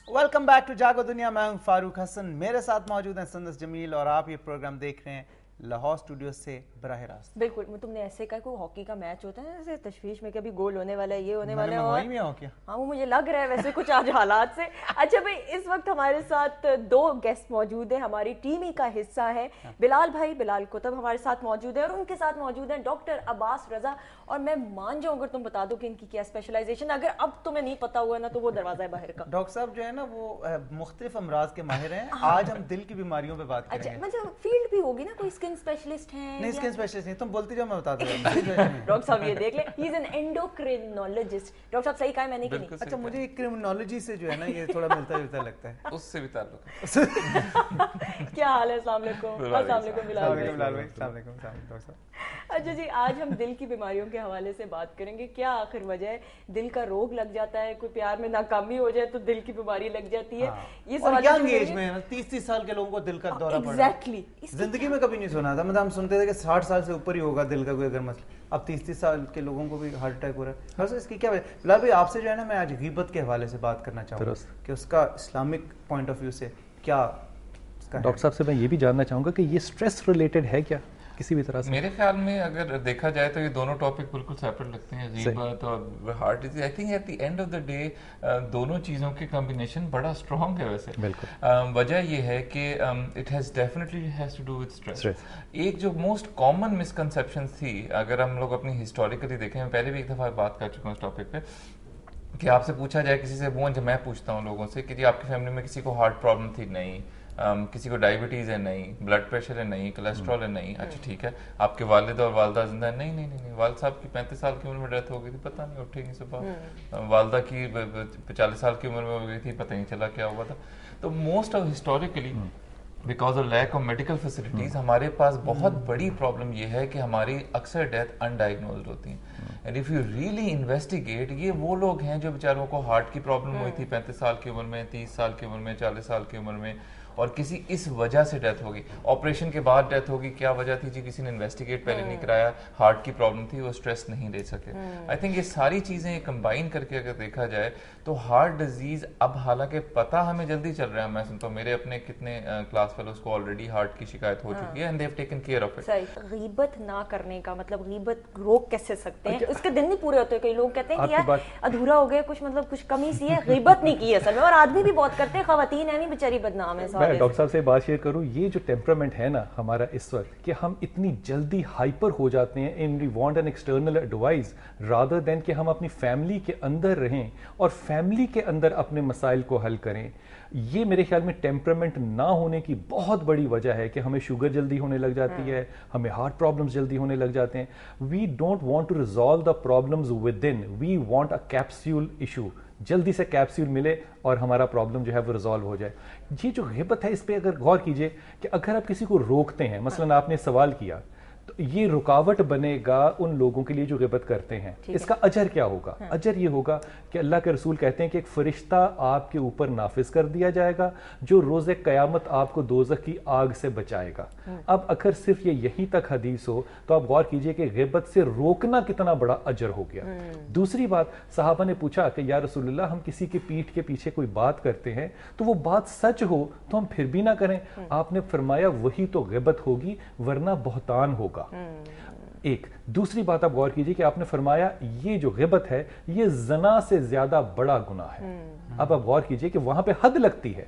Welcome back to Jaago دنیا. میں ہوں فاروق حسن, میرے ساتھ موجود ہیں سندس جمیل, اور آپ یہ پروگرام دیکھ رہے ہیں لاہور اسٹوڈیو سے براہ راست. بالکل, تم نے ایسے کہا کوئی ہاکی کا میچ ہوتا ہے نا, ایسے تشویش میں کہ ابھی گول ہونے والا ہے, یہ ہونے والا ہے, اور ہاں وہ مجھے لگ رہا ہے ویسے کچھ آج حالات سے. اچھا بھائی, اس وقت ہمارے ساتھ دو گیسٹ موجود ہیں, ہماری ٹیم ہی کا حصہ ہے. بلال بھائی, بلال کتب ہمارے ساتھ موجود ہیں, اور ان کے ساتھ موجود ہیں ڈاکٹر عباس رضا. اور میں مان جاؤں اگر تم بتا دو کہ ان کی کیا اسپیشلائزیشن, اگر اب تمہیں نہیں پتا ہوا نا تو وہ دروازہ ہے باہر کا. ڈاکٹر صاحب جو ہے نا وہ مختلف امراض کے ماہر ہیں. آج ہم دل کی بیماریوں پہ بات کریں گے. اچھا, مطلب فیلڈ بھی ہوگی نا, کوئی اسکن اسپیشلسٹ ہیں؟ نہیں, اسکن اسپیشلسٹ نہیں, تم بولتی جاؤ میں بتاتا ہوں. ڈاکٹر صاحب یہ دیکھ لیں, ہی از این اینڈوکرینولوجسٹ. ڈاکٹر صاحب صحیح کہا ہے میں نے کہ نہیں؟ اچھا, مجھے کرمنالوجی سے جو ہے نا یہ تھوڑا ملتا جلتا لگتا ہے, اس سے بھی تعلق ہے. کیا حال ہے؟ السلام علیکم. السلام علیکم بلال بھائی. السلام علیکم ڈاکٹر صاحب. اچھا جی, آج ہم دل کی بیماریوں کے حوالے سے بات کریں گے. کیا آخر وجہ ہے دل کا روگ لگ جاتا ہے, کوئی پیار میں ناکامی ہو جائے تو دل کی بیماری لگ جاتی ہے. یہ سوال ینگ ایج میں 30 سال کے لوگوں کو دل کا دورہ پڑا. ایگزیکٹلی, زندگی میں کبھی نہیں سنا تھا, مطلب ہم سنتے تھے کہ 60 سال سے اوپر ہی ہوگا دل کا کوئی اگر مسئلہ, اب 30 سال کے لوگوں کو بھی ہارٹ اٹیک ہو رہا ہے. ویسے اس کی کیا وجہ؟ بلال بھائی آپ سے جو ہے نا میں آج غیبت کے حوالے سے بات کرنا چاہوں گا کہ اس کا اسلامک پوائنٹ آف ویو سے کیا. ڈاکٹر صاحب سے میں یہ بھی جاننا چاہوں گا کہ یہ اسٹریس ریلیٹڈ ہے کیا کسی بھی طرح سے؟ میرے خیال میں اگر دیکھا جائے تو یہ دونوں ٹاپک بالکل سیپریٹ لگتے ہیں, غیبت اور heart disease. I think at the end of the day دونوں چیزوں کی کمبینیشن بڑا اسٹرانگ ہے ویسے. وجہ یہ ہے کہ it has definitely has to do with stress. ایک جو موسٹ کامن مسکنسیپشن تھی, اگر ہم لوگ اپنی ہسٹوریکلی دیکھیں, میں پہلے بھی ایک دفعہ بات کر چکا ہوں اس ٹاپک پہ, کہ آپ سے پوچھا جائے کسی سے, وہ جب میں پوچھتا ہوں لوگوں سے کہ جی آپ کی فیملی میں کسی کو ہارٹ پرابلم تھی, نہیں. کسی کو ڈائبٹیز ہے, نہیں. بلڈ پریشر ہے, نہیں. کولیسٹرول ہے, نہیں. اچھا ٹھیک ہے, آپ کے والد اور والدہ زندہ ہیں؟ نہیں نہیں نہیں, والد صاحب کی 35 سال کی عمر میں ڈیتھ ہو گئی تھی, پتہ نہیں, اٹھے نہیں صبح. والدہ کی 40 سال کی عمر میں ہو گئی تھی, پتہ نہیں چلا کیا ہوا تھا. تو most of historically because of lack of medical facilities ہمارے پاس بہت بڑی پرابلم یہ ہے کہ ہماری اکثر ڈیتھ انڈائگنوزڈ ہوتی ہیں. And if you really investigate, یہ وہ لوگ ہیں جو بیچاروں کو ہارٹ کی پرابلم ہوئی تھی 35 سال کی عمر میں, 30 سال کی عمر میں, 40 سال کی عمر میں, اور کسی اس وجہ سے ڈیتھ ہوگی, آپریشن کے بعد ڈیتھ ہوگی. کیا وجہ تھی؟ جی کسی نے انویسٹیگیٹ پہلے نہیں کرایا, ہارٹ کی پرابلم تھی, وہ اسٹریس نہیں لے سکے. آئی تھنک یہ ساری چیزیں کمبائن کر کے اگر دیکھا جائے تو ہارٹ ڈیزیز اب حالانکہ پتہ ہمیں جلدی چل رہا ہے, میں سنتا ہوں میرے اپنے کتنے کلاس فیلوز کو آلریڈی ہارٹ کی شکایت ہو چکی ہے, and they have taken care of it. غیبت نہ کرنے کا مطلب غیبت روک کیسے سکتے ہیں؟ اس کے دن نہیں پورے ہوتے. کئی لوگ کہتے ہیں کہ یار ادھورا ہو گیا کچھ, مطلب کچھ کمی سی ہے, غیبت نہیں کی اصل میں. اور آدمی بھی بہت کرتے ہیں, خواتین ہیں نہیں بیچاری بدنام ہے. ڈاکٹر صاحب سے بات شیئر کروں, یہ جو ٹیمپرامنٹ ہے نا ہمارا اس وقت, کہ ہم اتنی جلدی ہائپر ہو جاتے ہیں and we want an external advice rather than کہ ہم اپنی فیملی کے اندر رہیں اور فیملی کے اندر اپنے مسائل کو حل کریں. یہ میرے خیال میں ٹیمپرامنٹ نہ ہونے کی بہت بڑی وجہ ہے کہ ہمیں شوگر جلدی ہونے لگ جاتی ہے, ہمیں ہارٹ پرابلمس جلدی ہونے لگ جاتے ہیں. We don't want to resolve the problems within, we want a capsule issue, جلدی سے کیپسول ملے اور ہمارا پرابلم جو ہے وہ ریزالو ہو جائے. یہ جو غیبت ہے اس پہ اگر غور کیجئے کہ اگر آپ کسی کو روکتے ہیں, مثلا آپ نے سوال کیا, تو یہ رکاوٹ بنے گا ان لوگوں کے لیے جو غیبت کرتے ہیں. اس کا اجر کیا ہوگا؟ اجر یہ ہوگا کہ اللہ کے رسول کہتے ہیں کہ ایک فرشتہ آپ کے اوپر نافذ کر دیا جائے گا جو روز قیامت آپ کو دوزخ کی آگ سے بچائے گا. اب اگر صرف یہ یہیں تک حدیث ہو تو آپ غور کیجئے کہ غیبت سے روکنا کتنا بڑا اجر ہو گیا. دوسری بات, صحابہ نے پوچھا کہ یا رسول اللہ ہم کسی کی پیٹھ کے پیچھے کوئی بات کرتے ہیں تو وہ بات سچ ہو تو ہم پھر بھی نہ کریں. آپ نے فرمایا وہی تو غیبت ہوگی ورنہ بہتان ہوگا. ایک دوسری بات آپ غور کیجئے کہ آپ نے فرمایا یہ جو غیبت ہے یہ زنا سے زیادہ بڑا گناہ ہے. اب آپ غور کیجئے کہ وہاں پہ حد لگتی ہے,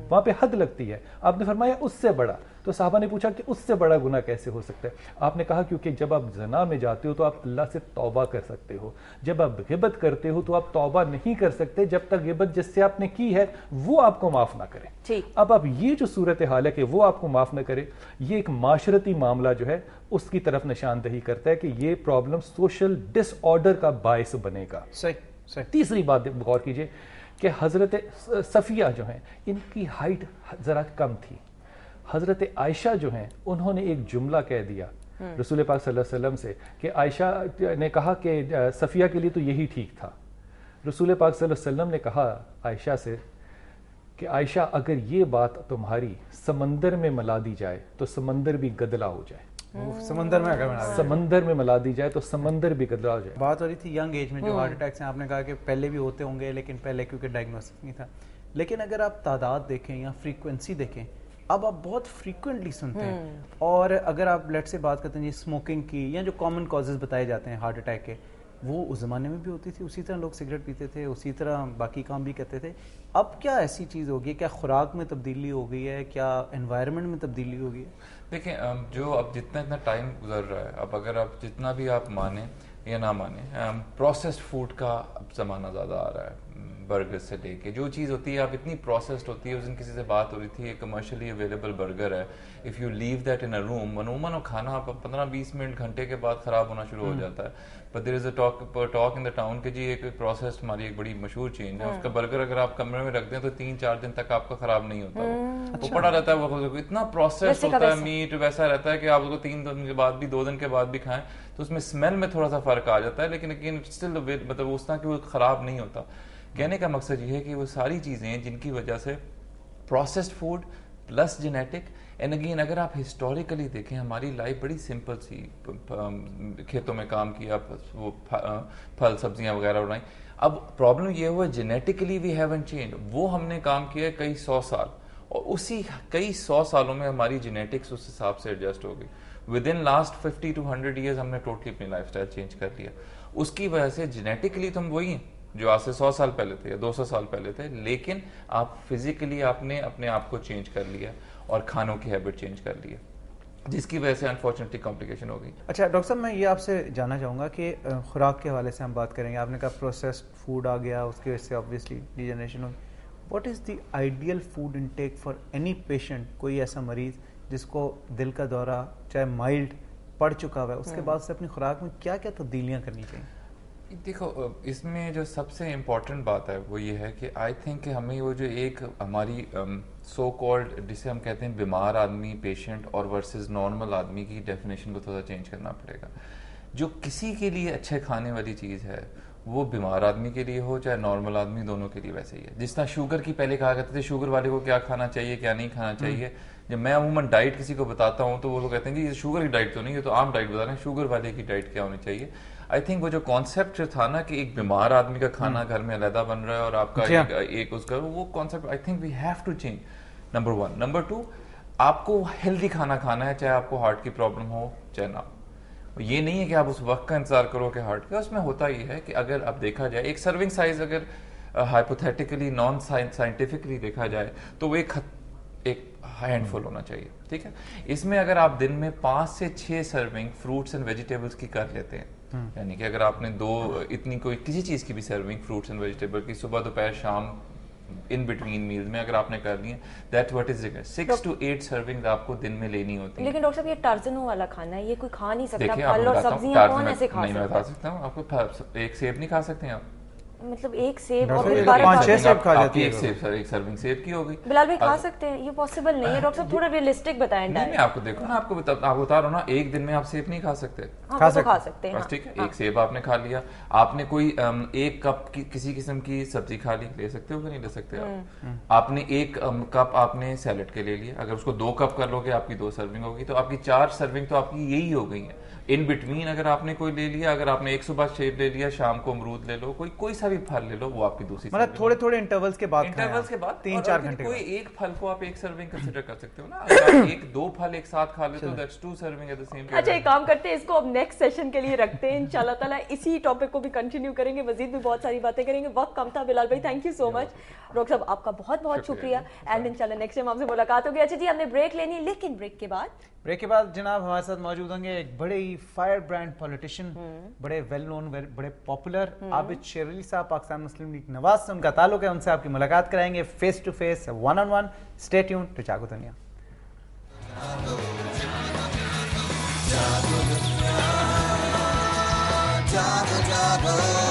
وہاں پہ حد لگتی ہے. آپ نے فرمایا اس سے بڑا, تو صحابہ نے پوچھا کہ اس سے بڑا گناہ کیسے ہو سکتا ہے؟ آپ نے کہا کیونکہ جب آپ زنا میں جاتے ہو تو آپ اللہ سے توبہ کر سکتے ہو, جب آپ غیبت کرتے ہو تو آپ توبہ نہیں کر سکتے جب تک غیبت جس سے آپ نے کی ہے وہ آپ کو معاف نہ کرے. اب آپ یہ جو صورتحال ہے کہ وہ آپ کو معاف نہ کرے, یہ ایک معاشرتی معاملہ جو ہے اس کی طرف نشاندہی کرتا ہے کہ یہ پرابلم سوشل ڈس آرڈر کا باعث بنے گا. تیسری بات غور کیجئے کہ حضرت صفیہ جو ہیں ان کی ہائٹ ذرا کم تھی. حضرت عائشہ جو ہیں انہوں نے ایک جملہ کہہ دیا رسول پاک صلی اللہ علیہ وسلم سے کہ عائشہ نے کہا کہ صفیہ کے لیے تو یہی ٹھیک تھا. رسول پاک صلی اللہ علیہ وسلم نے کہا عائشہ سے کہ عائشہ اگر یہ بات تمہاری سمندر میں ملا دی جائے تو سمندر بھی گدلا ہو جائے. سمندر میں ملا دی جائے تو سمندر بھی گدلا ہو جائے. بات ہو رہی تھی ینگ ایج میں جو ہارٹ اٹیکس ہیں, آپ نے کہا کہ پہلے بھی ہوتے ہوں گے لیکن پہلے کیونکہ ڈائگنوسس نہیں تھا, لیکن اگر آپ تعداد دیکھیں یا فریکوینسی دیکھیں اب آپ بہت فریکوینٹلی سنتے ہیں. اور اگر آپ لیٹ سے بات کرتے ہیں اسموکنگ کی یا جو کامن کازز بتائے جاتے ہیں ہارٹ اٹیک کے, وہ اس زمانے میں بھی ہوتی تھی, اسی طرح لوگ سگریٹ پیتے تھے, اسی طرح باقی کام بھی کرتے تھے. اب کیا ایسی چیز ہوگی, کیا خوراک میں تبدیلی ہو گئی ہے, کیا انوائرمنٹ میں تبدیلی ہو گئی ہے؟ دیکھیں جو اب جتنا ٹائم گزر رہا ہے, اب اگر آپ جتنا بھی آپ مانیں یا نہ مانیں, پروسیسڈ فوڈ کا اب زمانہ زیادہ آ رہا ہے. برگر سے لے کے جو چیز ہوتی ہے اب اتنی پروسیسڈ ہوتی ہے. اس دن کسی سے بات ہو رہی تھی, ایک کمرشلی اویلیبل برگر ہے, if you leave that in a room عموماً وہ کھانا آپ 15-20 منٹ گھنٹے کے بعد خراب ہونا شروع ہو جاتا ہے. But there is a talk in the town کہ جی ایک پروسیسڈ ہماری ایک بڑی مشہور چیز ہے, اس کا برگر اگر آپ کمرے میں رکھ دیں تو 3-4 دن تک آپ کا خراب نہیں ہوتا. وہ پڑا رہتا ہے, وہ اتنا پروسیسڈ ہوتا ہے میٹ, ویسا رہتا ہے کہ آپ اس کو 3 دن کے بعد بھی 2 دن کے بعد بھی کھائیں تو اس میں اسمیل میں تھوڑا سا فرق آ جاتا ہے, لیکن اگین اسٹل مطلب اس طرح کہ وہ خراب نہیں ہوتا. کہنے کا مقصد یہ ہے کہ وہ ساری چیزیں ہیں جن کی وجہ سے processed food plus genetic, and again اگر آپ ہسٹوریکلی دیکھیں ہماری لائف بڑی سمپل سی, کھیتوں میں کام کیا, وہ پھل سبزیاں وغیرہ اڑائیں. اب پرابلم یہ ہوا جینیٹکلی وی ہیون چینج, وہ ہم نے کام کیا کئی 100 سال, اور اسی کئی 100 سالوں میں ہماری جینیٹکس اس حساب سے ایڈجسٹ ہو گئی. With in last 50 to 100 years ہم نے ٹوٹلی اپنی لائف اسٹائل چینج کر لیا. اس کی وجہ سے جینیٹکلی تو ہم وہی ہیں جو آج سے 100 سال پہلے تھے یا 200 سال پہلے تھے, لیکن آپ فزیکلی آپ نے اپنے آپ کو چینج کر لیا اور کھانوں کی ہیبٹ چینج کر لیا, جس کی وجہ سے انفارچونیٹلی کمپلیکیشن ہو گئی. اچھا ڈاکٹر صاحب, میں یہ آپ سے جاننا چاہوں گا کہ خوراک کے حوالے سے ہم بات کریں گے. آپ نے کہا پروسیسڈ فوڈ آ گیا, اس کی وجہ سے آبویسلی ڈیجنریشن ہوگی. What is the ideal food intake for any patient, کوئی ایسا مریض جس کو دل کا دورہ چاہے مائلڈ پڑ چکا ہوا ہے, اس کے بعد سے اپنی خوراک میں کیا کیا تبدیلیاں کرنی چاہیے؟ دیکھو اس میں جو سب سے امپورٹنٹ بات ہے وہ یہ ہے کہ آئی تھنک کہ ہمیں وہ جو ایک ہماری سو کالڈ جسے ہم کہتے ہیں بیمار آدمی پیشنٹ اور ورسز نارمل آدمی کی ڈیفینیشن کو تھوڑا چینج کرنا پڑے گا. جو کسی کے لیے اچھے کھانے والی چیز ہے وہ بیمار آدمی کے لیے ہو چاہے نارمل آدمی, دونوں کے لیے ویسے ہی ہے. جس طرح شوگر کی پہلے کہا کرتے تھے شوگر والے کو کیا کھانا چاہیے کیا نہیں کھانا چاہیے, جب میں عموماً ڈائٹ کسی کو بتاتا ہوں تو وہ لوگ کہتے ہیں جی شوگر کی ڈائٹ تو نہیں, یہ تو عام ڈائٹ بتا رہے ہیں, شوگر والے کی ڈائٹ کیا ہونی چاہیے. آئی تھنک وہ جو کانسیپٹ تھا نا کہ ایک بیمار آدمی کا کھانا گھر میں علیحدہ بن رہا ہے اور آپ کا ایک اس کا, وہ concept I think we have to change. Number 1. Number 2, آپ کو ہیلدی کھانا کھانا ہے چاہے آپ کو ہارٹ کی پرابلم ہو چاہے نہ. یہ نہیں ہے کہ آپ اس وقت کا انتظار کرو کہ ہارٹ کا. اس میں ہوتا یہ ہے کہ اگر اب دیکھا جائے ایک سرونگ سائز اگر ہائپوتھیٹیکلی نان سائنٹیفکلی دیکھا جائے تو وہ ایک ہینڈ فل ہونا چاہیے, ٹھیک ہے. اس میں اگر آپ دن میں 5 سے 6 سرونگ فروٹس اینڈ ویجیٹیبلس کی کر لیتے ہیں, یعنی کہ اگر آپ نے 2 اتنی کوئی کسی چیز کی بھی سرونگ فروٹس اینڈ ویجیٹیبل کی صبح دوپہر شام ان بٹوین میلز میں اگر آپ نے کر لی ہیں, دیٹ واٹ از 6 to 8 سرونگز آپ کو دن میں لینی ہوتی ہیں. لیکن ڈاکٹر صاحب یہ ٹارزنوں والا کھانا ہے, یہ کوئی کھا نہیں سکتا, پھل اور سبزیاں کون ایسے کھا سکتا ہے؟ میں بتا سکتا ہوں آپ کو, ایک سیب نہیں کھا سکتے ہیں آپ, مطلب ایک سیب اور 5-6 سیب کھا جاتی ہے, ایک سرونگ سیب کی ہو گئی. بلال بھائی کھا سکتے ہیں, یہ پاسبل نہیں ہے ڈاکٹر صاحب, تھوڑا ریئلسٹک بتائیں. نہیں میں آپ کو دیکھو نا, آپ کو بتا رہا ہوں نا, ایک دن میں آپ سیب نہیں کھا سکتے. کھا سکتے ہیں, ٹھیک ہے. ایک سیب آپ نے کھا لیا, آپ نے کوئی 1 کپ کسی قسم کی سبزی کھا لی, لے سکتے ہو کہ نہیں لے سکتے آپ نے 1 کپ آپ نے سیلڈ کے لے لیا, اگر اس کو 2 کپ کر لو گے آپ کی 2 سرونگ ہوگی, تو آپ کی 4 سرونگ تو آپ کی یہی ہو گئی ہیں. ان بٹوین اگر آپ نے کوئی لے لیا, اگر آپ نے ایک صبح سیب لے لیا, شام کو امرود لے لو, کوئی سا بھی پھل لے لو, وہ آپ کی دوسری, مطلب تھوڑے انٹرولز کے بعد 3-4 گھنٹے کوئی ایک پھل کو آپ ایک سرونگ کنسیڈر کر سکتے ہو نا. اگر آپ 1-2 پھل ایک ساتھ کھا لیتے ہو that's 2 serving at the same time. اچھا ایک کام کرتے ہیں, اس کو اب نیکسٹ سیشن کے لیے رکھتے ہیں, انشاءاللہ تعالیٰ اسی ٹاپک کو بھی کنٹینیو کریں گے, مزید بھی بہت ساری باتیں کریں گے. وقت کم تھا. بلال بھائی thank you so much. Doctor صاحب آپ کا بہت بہت شکریہ, اینڈ انشاءاللہ نیکسٹ ٹائم آپ سے ملاقات ہوگی. اچھا جی ہم نے بریک لینی, لیکن بریک کے بعد جناب ہمارے ساتھ موجود ہوں گے ایک بڑے ہی فائر برانڈ پولیٹیشین, بڑے ویل نون, بڑے پاپولر عابد شیر علی صاحب, پاکستان مسلم لیگ نواز سے ان کا تعلق ہے. ان سے آپ کی ملاقات کرائیں گے face to face, 1-on-1. Stay tuned to Jaago Duniya. جاگو جاگو